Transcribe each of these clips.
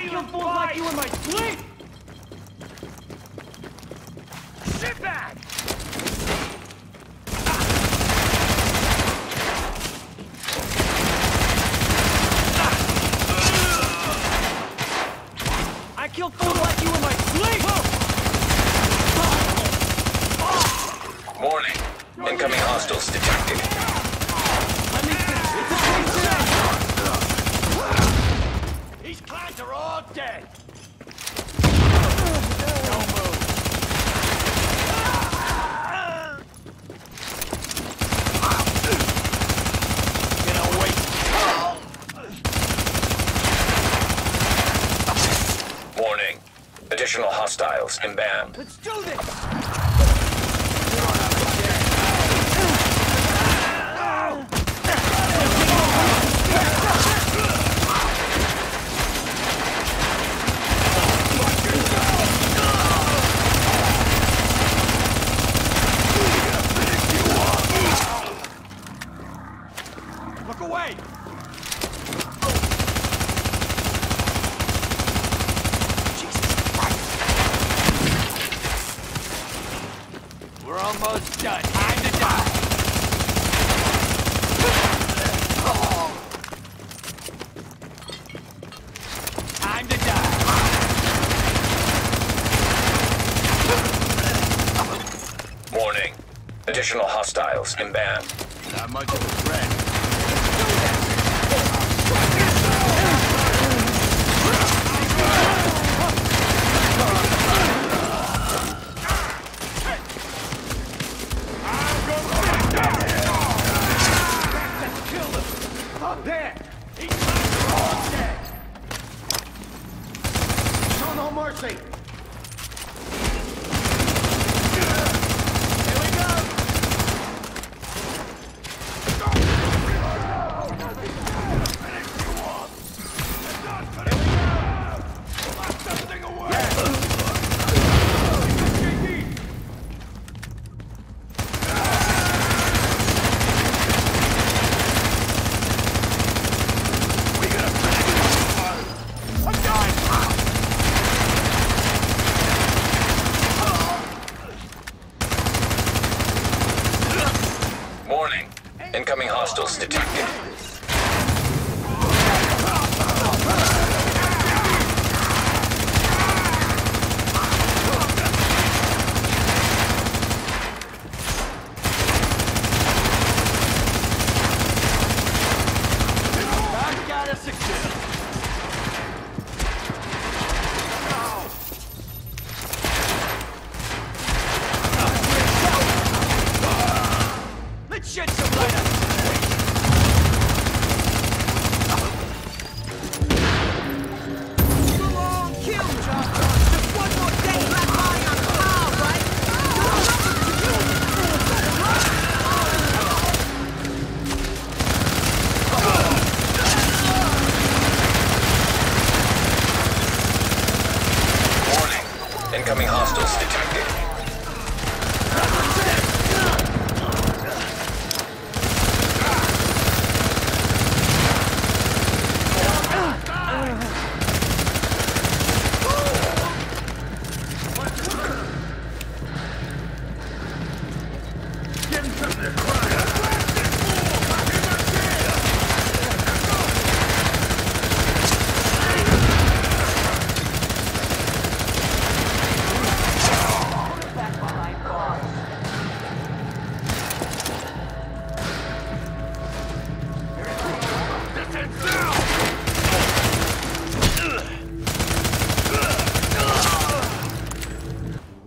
kill fools like you in my sleep! Sit back! I kill fools like you in my sleep! Warning. Incoming hostiles detected. Let me finish. These clans are all dead! Warning. Additional hostiles inbound. Let's do this! Look away! We're almost done. Time to die. Time to die. Warning. Additional hostiles inbound. Not much of a threat. Up there! These guys are all dead. Show no mercy! Here we go. Lock something away. Warning. Incoming hostiles detected. I got us a kill. Let's shed some light on this. Come on, kill, John. Just one more day left lying on the pile, right? Warning. Incoming hostiles detected.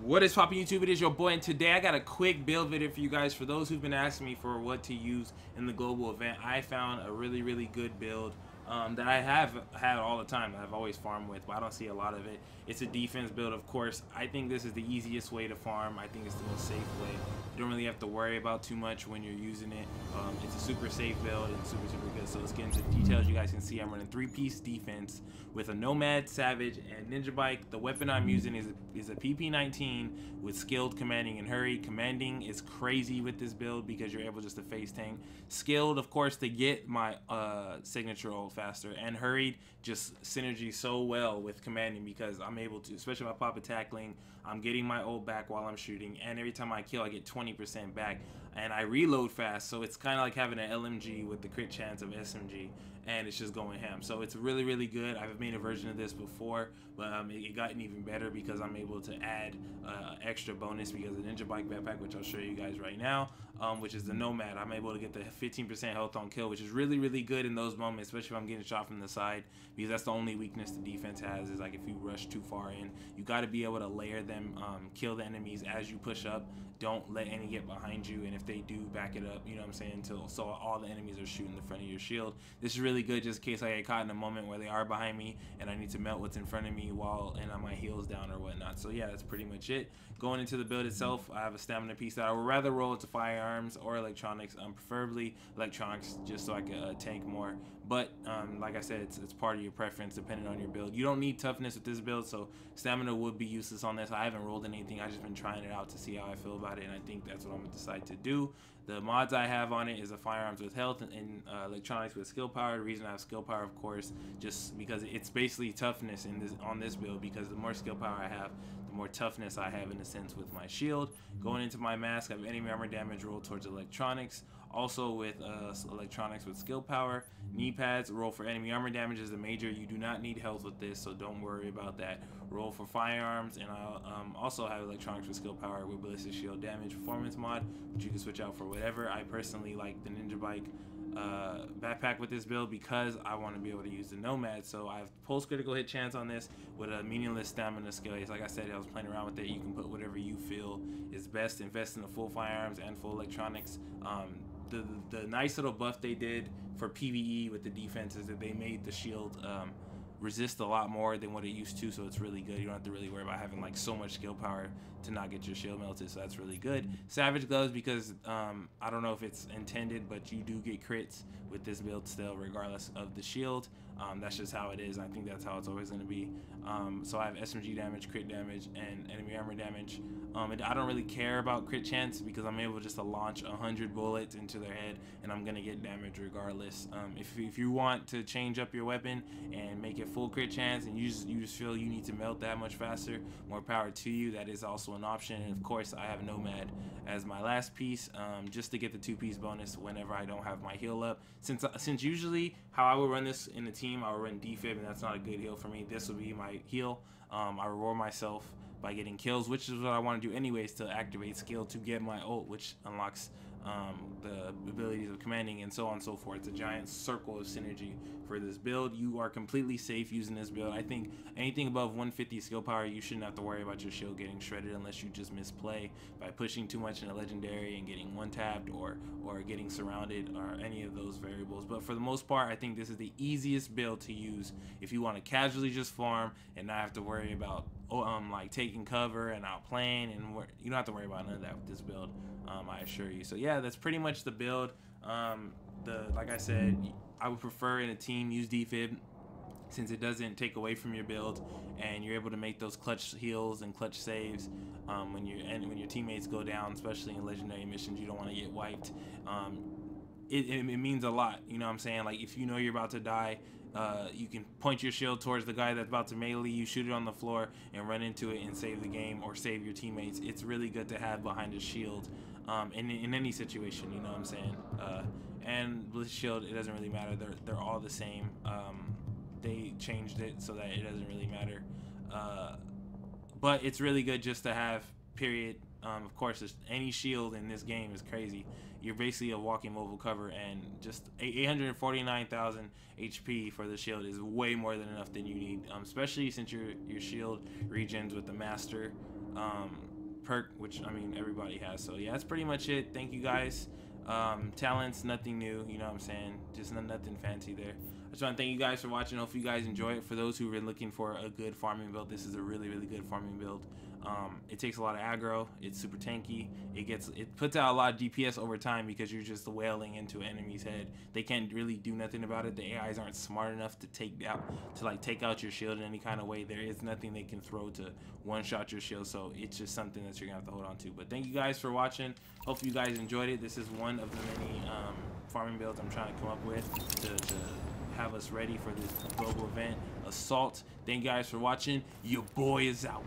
What is poppin' YouTube? It is your boy, and today I got a quick build video for you guys. For those who've been asking me for what to use in the global event, I found a really good build that I have had all the time, that I've always farmed with, but I don't see a lot of it. It's a defense build, of course. I think this is the easiest way to farm. I think it's the most safe way. You don't really have to worry about too much when you're using it. It's a super safe build and super good. So let's get into the details. You guys can see I'm running 3-piece defense with a Nomad, Savage, and Ninja Bike. The weapon I'm using is a PP-19 with skilled commanding and hurry. Commanding is crazy with this build because you're able just to face tank. Skilled, of course, to get my signature reload faster. And hurried just synergy so well with commanding, because I'm able to, especially if I pop a tackling, I'm getting my ult back while I'm shooting, and every time I kill I get 20% back, and I reload fast, so it's kind of like having an LMG with the crit chance of SMG, and it's just going ham. So it's really, really good. I've made a version of this before, but it gotten even better because I'm able to add extra bonus because of the Ninja Bike backpack, which I'll show you guys right now, which is the Nomad. I'm able to get the 15% health on kill, which is really, really good in those moments, especially if I'm getting shot from the side, because that's the only weakness the defense has, is like if you rush too far in, you got to be able to layer them, kill the enemies as you push up. Don't let any get behind you, and if they do, back it up, you know what I'm saying, until so all the enemies are shooting the front of your shield. This is really good just in case I get caught in a moment where they are behind me and I need to melt what's in front of me while my heels down or whatnot. So yeah, that's pretty much it. Going into the build itself, I have a stamina piece that I would rather roll to firearms or electronics, preferably electronics, just so I can tank more. But like I said, it's part of your preference depending on your build. You don't need toughness with this build, so stamina would be useless on this. I haven't rolled anything. I've just been trying it out to see how I feel about it, and I think that's what I'm gonna decide to do. The mods I have on it is a firearms with health and electronics with skill power. The reason I have skill power, of course, just because it's basically toughness on this build, because the more skill power I have, the more toughness I have in a sense with my shield. Going into my mask, I have enemy armor damage roll towards electronics. Also with electronics with skill power. Knee pads roll for enemy armor damage is the major. You do not need health with this, so don't worry about that. Roll for firearms, and I'll also have electronics with skill power with ballistic shield damage performance mod, which you can switch out for whatever. I personally like the Ninja Bike backpack with this build because I want to be able to use the Nomad. So I have pulse critical hit chance on this with a meaningless stamina skill. It's like I said, I was playing around with it. You can put whatever you feel is best. Invest in the full firearms and full electronics. The nice little buff they did for PVE with the defense is that they made the shield resist a lot more than what it used to, so it's really good. You don't have to really worry about having like so much skill power to not get your shield melted, so that's really good. Savage gloves, because I don't know if it's intended, but you do get crits with this build still regardless of the shield. That's just how it is. I think that's how it's always going to be. So I have SMG damage, crit damage, and enemy armor damage. I don't really care about crit chance because I'm able just to launch 100 bullets into their head and I'm going to get damage regardless. If you want to change up your weapon and make it full crit chance and you just feel you need to melt that much faster, more power to you. That is also an option. And of course I have Nomad as my last piece, just to get the 2-piece bonus whenever I don't have my heal up. Since usually how I would run this in the team, I would run defib, and that's not a good heal for me. This will be my heal. I reward myself by getting kills, which is what I want to do anyways, to activate skill to get my ult, which unlocks the abilities of commanding and so on and so forth. It's a giant circle of synergy for this build. You are completely safe using this build. I think anything above 150 skill power, you shouldn't have to worry about your shield getting shredded unless you just misplay by pushing too much in a legendary and getting one-tapped or getting surrounded or any of those variables. But for the most part, I think this is the easiest build to use if you want to casually just farm and not have to worry about like taking cover and outplaying, and you don't have to worry about none of that with this build, I assure you. So yeah, that's pretty much the build. Like I said, I would prefer in a team use defib, since it doesn't take away from your build and you're able to make those clutch heals and clutch saves when your teammates go down, especially in legendary missions. You don't want to get wiped. It means a lot, you know what I'm saying? Like if you know you're about to die, you can point your shield towards the guy that's about to melee you, shoot it on the floor and run into it and save the game or save your teammates. It's really good to have behind a shield in any situation, you know what I'm saying? And with shield, it doesn't really matter. They're all the same. They changed it so that it doesn't really matter. But it's really good just to have, period. Of course, any shield in this game is crazy. You're basically a walking mobile cover, and just 849,000 HP for the shield is way more than enough than you need, especially since your shield regens with the master perk, which I mean everybody has. So yeah, that's pretty much it. Thank you guys. Talents, nothing new, you know what I'm saying, just nothing fancy there. I just want to thank you guys for watching. Hope you guys enjoy it. For those who are looking for a good farming build, this is a really good farming build. It takes a lot of aggro. It's super tanky. It puts out a lot of DPS over time because you're just wailing into an enemy's head. They can't really do nothing about it. The AIs aren't smart enough to take out your shield in any kind of way. There is nothing they can throw to one-shot your shield, so it's just something that you're gonna have to hold on to. But thank you guys for watching. Hope you guys enjoyed it. This is one of the many farming builds I'm trying to come up with to have us ready for this global event assault. Thank you guys for watching. Your boy is out.